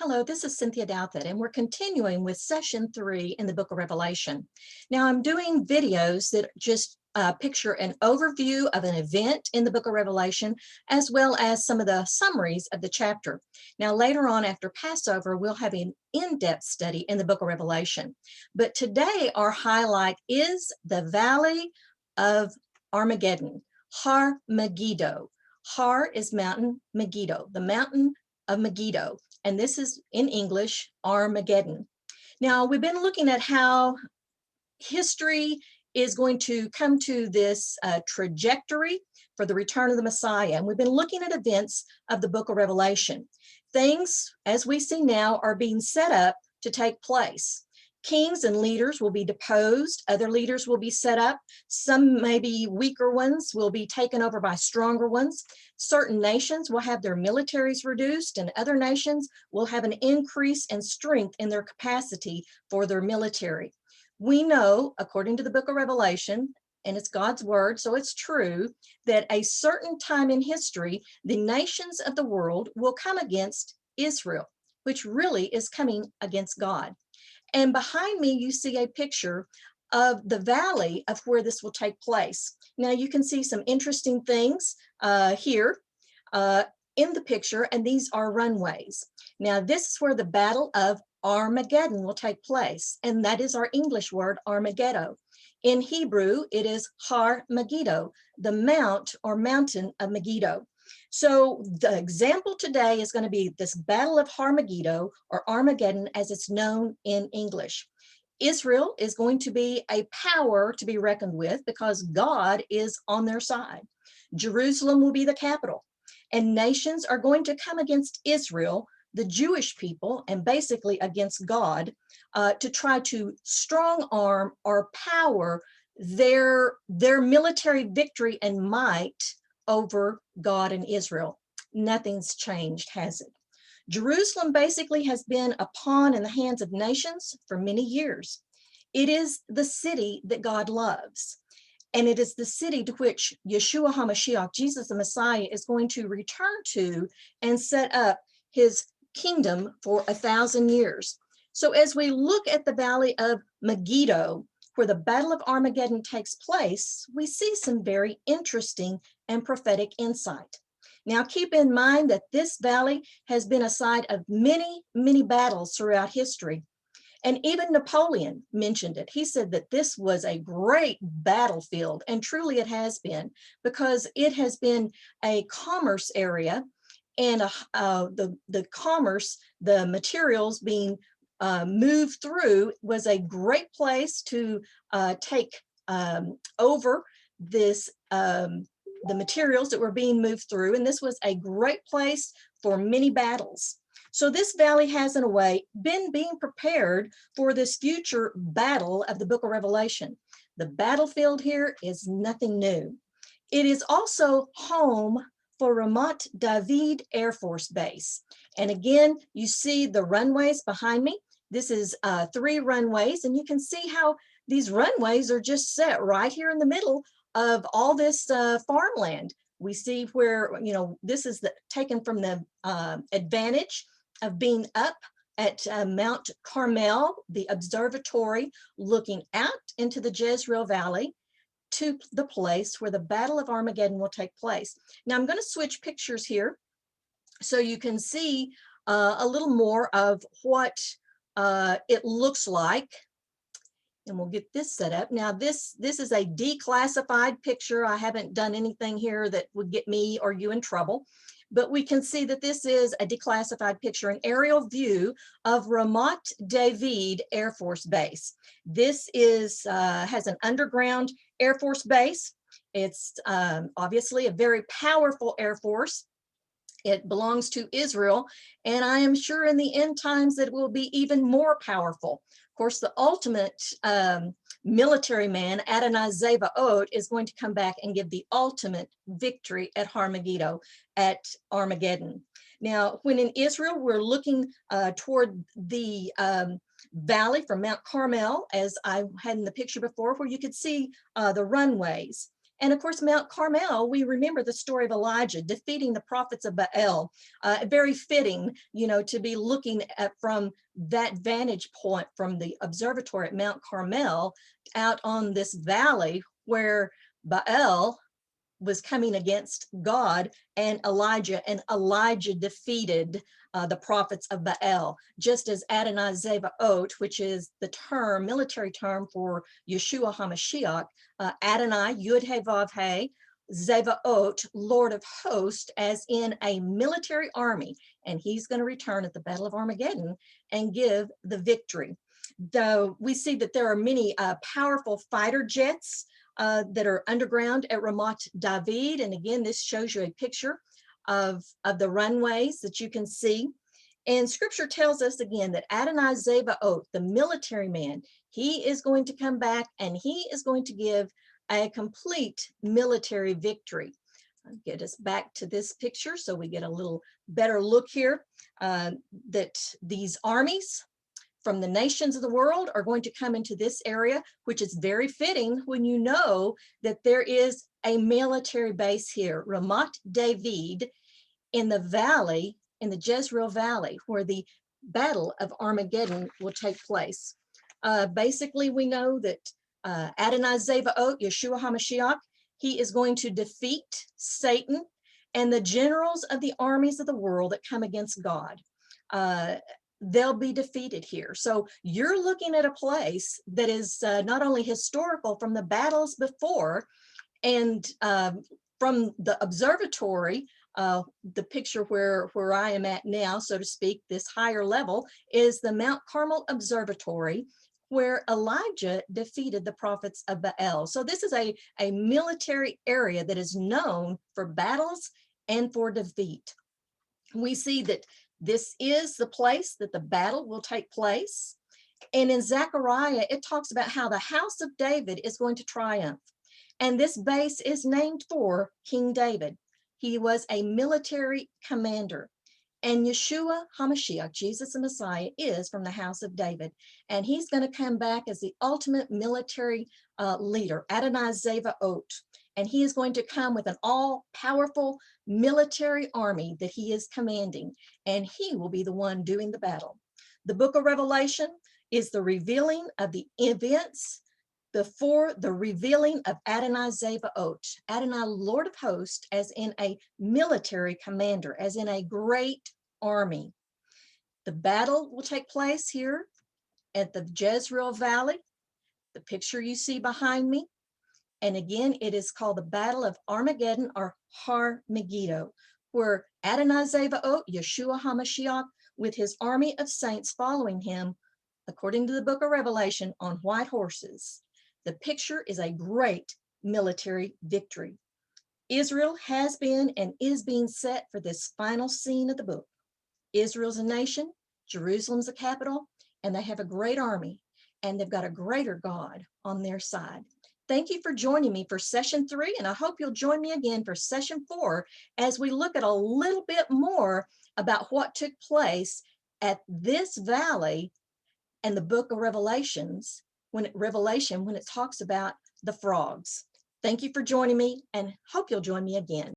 Hello, this is Cynthia Douthit, and we're continuing with session 3 in the book of Revelation. Now, I'm doing videos that just picture an overview of an event in the book of Revelation, as well as some of the summaries of the chapter. Now, later on after Passover, we'll have an in-depth study in the book of Revelation. But today, our highlight is the Valley of Armageddon, Har Megiddo. Har is mountain, Megiddo, the mountain of Megiddo. And this is in English, Armageddon. Now, we've been looking at how history is going to come to this trajectory for the return of the Messiah. And we've been looking at events of the book of Revelation. Things, as we see now, are being set up to take place. Kings and leaders will be deposed. Other leaders will be set up. Some, maybe weaker ones, will be taken over by stronger ones. Certain nations will have their militaries reduced, and other nations will have an increase in strength in their capacity for their military. We know, according to the book of Revelation, and it's God's word, so it's true, that a certain time in history, the nations of the world will come against Israel, which really is coming against God. And behind me, you see a picture of the valley of where this will take place. Now, you can see some interesting things here in the picture, and these are runways. Now, this is where the Battle of Armageddon will take place, and that is our English word, Armageddon. In Hebrew, it is Har Megiddo, the mount or mountain of Megiddo. So the example today is going to be this Battle of Armageddon, or Armageddon as it's known in English. Israel is going to be a power to be reckoned with because God is on their side. Jerusalem will be the capital, and nations are going to come against Israel, the Jewish people, and basically against God to try to strong arm or power their military victory and might over God and Israel. Nothing's changed, has it? Jerusalem basically has been a pawn in the hands of nations for many years. It is the city that God loves. And it is the city to which Yeshua HaMashiach, Jesus the Messiah, is going to return to and set up his kingdom for 1,000 years. So as we look at the Valley of Megiddo, where the Battle of Armageddon takes place, we see some very interesting and prophetic insight. Now, keep in mind that this valley has been a site of many, many battles throughout history. And even Napoleon mentioned it. He said that this was a great battlefield, and truly it has been, because it has been a commerce area, and the commerce, the materials being moved through, was a great place to take over this the materials that were being moved through, and this was a great place for many battles. So this valley has, in a way, been being prepared for this future battle of the book of Revelation. The battlefield here is nothing new. It is also home for Ramat David Air Force Base. And again, you see the runways behind me. This is 3 runways, and you can see how these runways are just set right here in the middle of all this farmland. We see where, this is taken from the advantage of being up at Mount Carmel, the observatory, looking out into the Jezreel Valley to the place where the Battle of Armageddon will take place. Now, I'm going to switch pictures here so you can see a little more of what it looks like. And we'll get this set up. Now, this is a declassified picture. I haven't done anything here that would get me or you in trouble, but we can see that this is a declassified picture, an aerial view of Ramat David Air Force Base. This has an underground Air Force base. It's obviously a very powerful Air Force. It belongs to Israel, and I am sure in the end times that it will be even more powerful. Of course, the ultimate military man, Adonai Zevaot, is going to come back and give the ultimate victory at Armageddon. Now, when in Israel, we're looking toward the valley from Mount Carmel, as I had in the picture before, where you could see the runways. And of course, Mount Carmel, we remember the story of Elijah defeating the prophets of Baal. Very fitting, you know, to be looking at from that vantage point from the observatory at Mount Carmel out on this valley where Baal was coming against God and Elijah defeated the prophets of Baal, just as Adonai Zevaot, which is the term, military term for Yeshua HaMashiach, Adonai, Yud He Vav He, Zevaot, Lord of hosts, as in a military army, and he's going to return at the Battle of Armageddon and give the victory. Though we see that there are many powerful fighter jets that are underground at Ramat David. And again, this shows you a picture of the runways that you can see. And scripture tells us again that Adonai Zevaot, the military man, he is going to come back and he is going to give a complete military victory. I'll get us back to this picture so we get a little better look here, that these armies from the nations of the world are going to come into this area, which is very fitting when you know that there is a military base here, Ramat David, in the valley, in the Jezreel Valley, where the Battle of Armageddon will take place. Basically, we know that Adonai Zevaot, Yeshua HaMashiach, he is going to defeat Satan and the generals of the armies of the world that come against God. They'll be defeated here. So you're looking at a place that is not only historical from the battles before, and from the observatory, the picture where I am at now, so to speak, this higher level is the Mount Carmel Observatory, where Elijah defeated the prophets of Baal. So this is a military area that is known for battles and for defeat. We see that this is the place that the battle will take place. And in Zechariah, it talks about how the house of David is going to triumph. And this base is named for King David. He was a military commander. And Yeshua HaMashiach, Jesus the Messiah, is from the house of David. And he's going to come back as the ultimate military leader, Adonai Zevaot. And he is going to come with an all-powerful military army that he is commanding. And he will be the one doing the battle. The book of Revelation is the revealing of the events before the revealing of Adonai Zevaot, Adonai Lord of hosts, as in a military commander, as in a great army. The battle will take place here at the Jezreel Valley, the picture you see behind me. And again, it is called the Battle of Armageddon, or Har Megiddo, where Adonai Zevaot, Yeshua HaMashiach, with his army of saints following him, according to the book of Revelation, on white horses. The picture is a great military victory. Israel has been and is being set for this final scene of the book. Israel's a nation, Jerusalem's a capital, and they have a great army, and they've got a greater God on their side. Thank you for joining me for session 3, and I hope you'll join me again for session 4 as we look at a little bit more about what took place at this valley and the book of Revelations, when it talks about the frogs. Thank you for joining me, and hope you'll join me again.